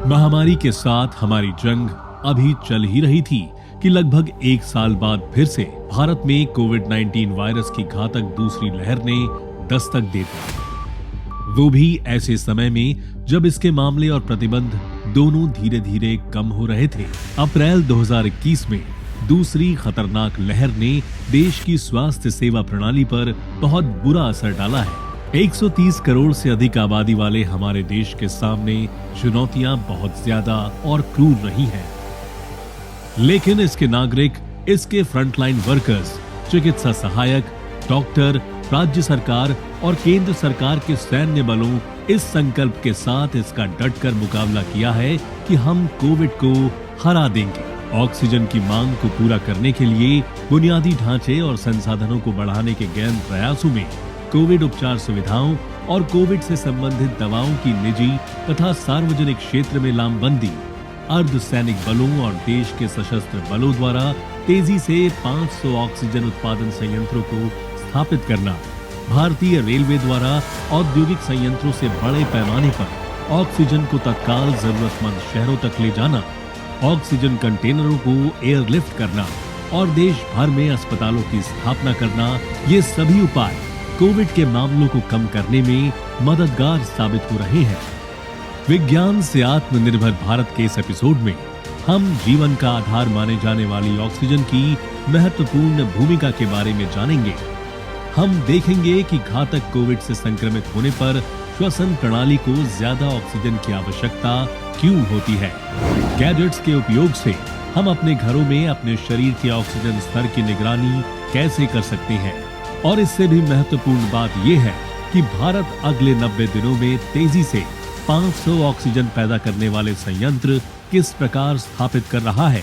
महामारी के साथ हमारी जंग अभी चल ही रही थी कि लगभग एक साल बाद फिर से भारत में कोविड-19 वायरस की घातक दूसरी लहर ने दस्तक दे दी। वो भी ऐसे समय में जब इसके मामले और प्रतिबंध दोनों धीरे धीरे कम हो रहे थे। अप्रैल 2021 में दूसरी खतरनाक लहर ने देश की स्वास्थ्य सेवा प्रणाली पर बहुत बुरा असर डाला है। 130 करोड़ से अधिक आबादी वाले हमारे देश के सामने चुनौतियां बहुत ज्यादा और क्रूर रही हैं। लेकिन इसके नागरिक, इसके फ्रंटलाइन वर्कर्स, चिकित्सा सहायक, डॉक्टर, राज्य सरकार और केंद्र सरकार के सैन्य बलों इस संकल्प के साथ इसका डटकर मुकाबला किया है कि हम कोविड को हरा देंगे। ऑक्सीजन की मांग को पूरा करने के लिए बुनियादी ढांचे और संसाधनों को बढ़ाने के गहन प्रयासों में कोविड उपचार सुविधाओं और कोविड से संबंधित दवाओं की निजी तथा सार्वजनिक क्षेत्र में लामबंदी, अर्धसैनिक बलों और देश के सशस्त्र बलों द्वारा तेजी से 500 ऑक्सीजन उत्पादन संयंत्रों को स्थापित करना, भारतीय रेलवे द्वारा औद्योगिक संयंत्रों से बड़े पैमाने पर ऑक्सीजन को तत्काल जरूरतमंद शहरों तक ले जाना, ऑक्सीजन कंटेनरों को एयरलिफ्ट करना और देश भर में अस्पतालों की स्थापना करना, ये सभी उपाय कोविड के मामलों को कम करने में मददगार साबित हो रहे हैं। विज्ञान से आत्मनिर्भर भारत के इस एपिसोड में हम जीवन का आधार माने जाने वाली ऑक्सीजन की महत्वपूर्ण भूमिका के बारे में जानेंगे। हम देखेंगे कि घातक कोविड से संक्रमित होने पर श्वसन प्रणाली को ज्यादा ऑक्सीजन की आवश्यकता क्यों होती है। गैजेट्स के उपयोग से हम अपने घरों में अपने शरीर के ऑक्सीजन स्तर की निगरानी कैसे कर सकते हैं, और इससे भी महत्वपूर्ण बात यह है कि भारत अगले 90 दिनों में तेजी से 500 ऑक्सीजन पैदा करने वाले संयंत्र किस प्रकार स्थापित कर रहा है।